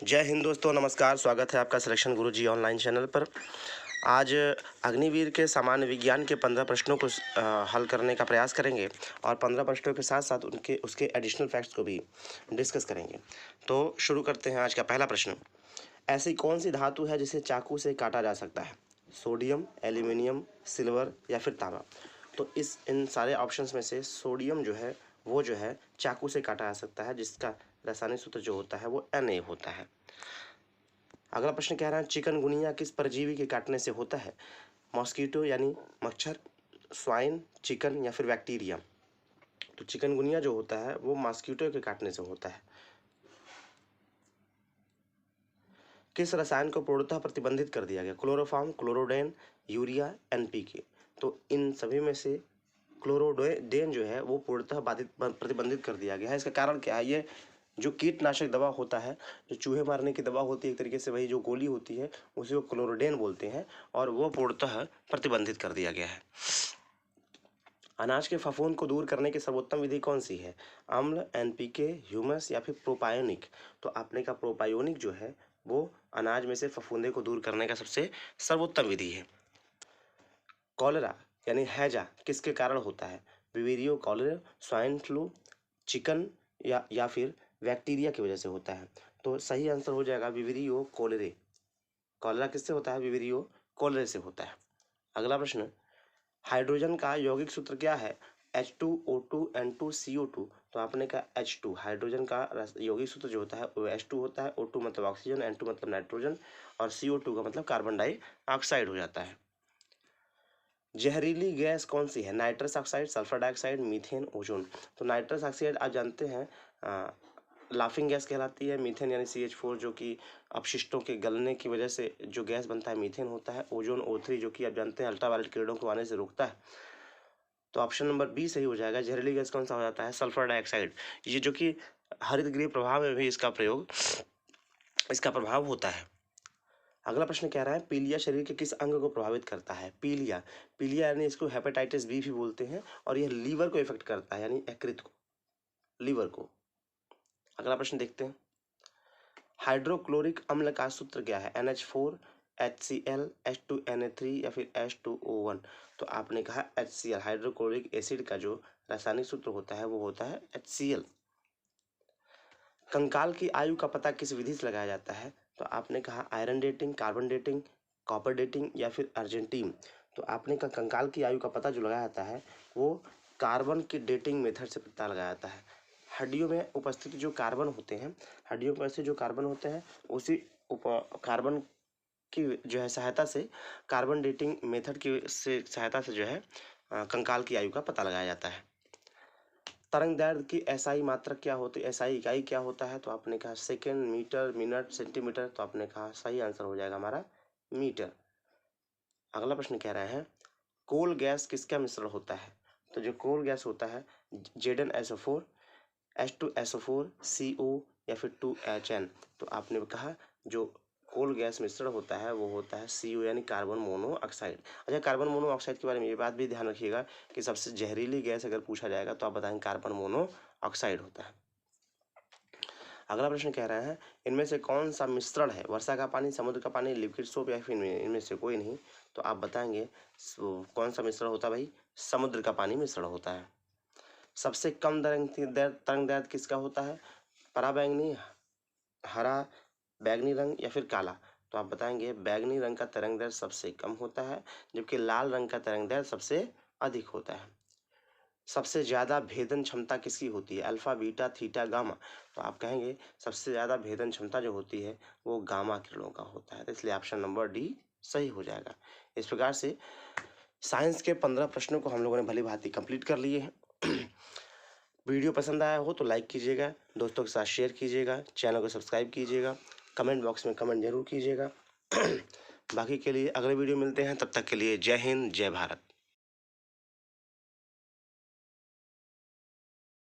जय हिंद दोस्तों, नमस्कार। स्वागत है आपका सिलेक्शन गुरुजी ऑनलाइन चैनल पर। आज अग्निवीर के सामान्य विज्ञान के 15 प्रश्नों को हल करने का प्रयास करेंगे और 15 प्रश्नों के साथ साथ उसके एडिशनल फैक्ट्स को भी डिस्कस करेंगे। तो शुरू करते हैं आज का पहला प्रश्न। ऐसी कौन सी धातु है जिसे चाकू से काटा जा सकता है? सोडियम, एल्यूमिनियम, सिल्वर या फिर तांबा? तो इन सारे ऑप्शंस में से सोडियम जो है वो जो है चाकू से काटा जा सकता है, जिसका रासायनिक सूत्र जो होता है वो Na होता है। अगला प्रश्न कह रहा है चिकनगुनिया किस परजीवी के काटने से होता है? मॉस्किटो यानी मच्छर, स्वाइन, चिकन या फिर बैक्टीरिया? तो चिकनगुनिया जो होता है वो मॉस्किटो के काटने से होता है। किस रसायन को पूर्णतः प्रतिबंधित कर दिया गया? Chloroform, chlordane, urea, NPK? तो इन सभी में से क्लोरोडेन जो है वो पूर्णतः प्रतिबंधित कर दिया गया है। इसका कारण क्या है? ये जो कीटनाशक दवा होता है, जो चूहे मारने की दवा होती है, एक तरीके से वही जो गोली होती है उसी को क्लोरोडेन बोलते हैं और वो पूर्णतः प्रतिबंधित कर दिया गया है। अनाज के फफूंद को दूर करने की सर्वोत्तम विधि कौन सी है? अम्ल, एनपीके, ह्यूमस या फिर प्रोपायोनिक? तो आपने का प्रोपायोनिक जो है वो अनाज में से फफूंदे को दूर करने का सबसे सर्वोत्तम विधि है। कॉलेरा यानी हैजा किसके कारण होता है? विवेरियो कॉलेरा, स्वाइन फ्लू, चिकन या फिर बैक्टीरिया की वजह से होता है? तो सही आंसर हो जाएगा विवेरियो कॉलेरे। कॉलेरा किससे होता है? विवेरियो कॉलेरे से होता है। अगला प्रश्न, हाइड्रोजन का यौगिक सूत्र क्या है? H2O2 N2CO2? तो आपने कहा H2 हाइड्रोजन का यौगिक सूत्र जो होता है वो H2 होता है। O2 मतलब ऑक्सीजन, N2 मतलब नाइट्रोजन और CO2 का मतलब कार्बन डाइऑक्साइड हो जाता है। जहरीली गैस कौन सी है? Nitrous oxide, sulphur dioxide, methane, ozone? तो नाइट्रस ऑक्साइड आप जानते हैं लाफिंग गैस कहलाती है। मीथेन यानी CH4 जो कि अपशिष्टों के गलने की वजह से जो गैस बनता है मीथेन होता है। ओजोन O3 जो कि आप जानते हैं अल्ट्रावायलेट किरणों को आने से रोकता है। तो ऑप्शन नंबर बी सही हो जाएगा। जहरीली गैस कौन सा हो जाता है? Sulphur dioxide. ये जो कि हरित गृह प्रभाव में भी इसका प्रभाव होता है। अगला प्रश्न कह रहा है पीलिया शरीर के किस अंग को प्रभावित करता है? पीलिया यानी इसको हेपेटाइटिस बी भी बोलते हैं और यह लीवर को इफेक्ट करता है, यानी यकृत को, लीवर को। अगला प्रश्न देखते हैं, हाइड्रोक्लोरिक अम्ल का सूत्र क्या है? NH4, HCl, H2Na3 या फिर H2O1? तो आपने कहा HCl। हाइड्रोक्लोरिक एसिड का जो रासायनिक सूत्र होता है वो होता है HCl। कंकाल की आयु का पता किस विधि से लगाया जाता है? तो आपने कहा iron dating, carbon dating, copper dating या फिर अर्जेंटीन? तो आपने कहा कंकाल की आयु का पता जो लगाया जाता है वो कार्बन की डेटिंग मेथड से पता लगाया जाता है। हड्डियों में उपस्थित जो कार्बन होते हैं, हड्डियों में उपस्थित जो कार्बन होते हैं उसी कार्बन की जो है सहायता से, कार्बन डेटिंग मेथड की सहायता से जो है कंकाल की आयु का पता लगाया जाता है। तरंग दैर्ध्य की SI मात्रक क्या होती है? SI इकाई क्या होता है? तो आपने कहा सेकेंड, मीटर, मिनट, सेंटीमीटर? तो आपने कहा सही आंसर हो जाएगा हमारा मीटर। अगला प्रश्न कह रहे हैं कोल गैस किसका मिश्रण होता है? तो जो कोल गैस होता है ZnSO4, H2SO4, CO या फिर 2HN? तो आपने कहा जो कोल गैस मिश्रण होता है वो होता है CO यानी कार्बन मोनोऑक्साइड। अच्छा, कार्बन मोनोऑक्साइड के बारे में ये बात भी ध्यान रखिएगा कि सबसे जहरीली गैस अगर पूछा जाएगा तो आप बताएंगे कार्बन मोनोऑक्साइड होता है। अगला प्रश्न कह रहे हैं इनमें से कौन सा मिश्रण है? वर्षा का पानी, समुद्र का पानी, लिक्विड सोप या फिर इनमें से कोई नहीं? तो आप बताएंगे कौन सा मिश्रण होता है भाई? समुद्र का पानी मिश्रण होता है। सबसे कम तरंग दैर्ध्य किसका होता है? पराबैंगनी, हरा, बैगनी रंग या फिर काला? तो आप बताएंगे बैगनी रंग का तरंग दैर्ध्य सबसे कम होता है, जबकि लाल रंग का तरंग दैर्ध्य सबसे अधिक होता है। सबसे ज्यादा भेदन क्षमता किसकी होती है? Alpha, beta, theta, gamma? तो आप कहेंगे सबसे ज्यादा भेदन क्षमता जो होती है वो गामा किरणों का होता है, तो इसलिए ऑप्शन नंबर डी सही हो जाएगा। इस प्रकार से साइंस के 15 प्रश्नों को हम लोगों ने भली भांति कंप्लीट कर लिए हैं। वीडियो पसंद आया हो तो लाइक कीजिएगा, दोस्तों के साथ शेयर कीजिएगा, चैनल को सब्सक्राइब कीजिएगा, कमेंट बॉक्स में कमेंट जरूर कीजिएगा। बाकी के लिए अगले वीडियो मिलते हैं, तब तक के लिए जय हिंद, जय भारत।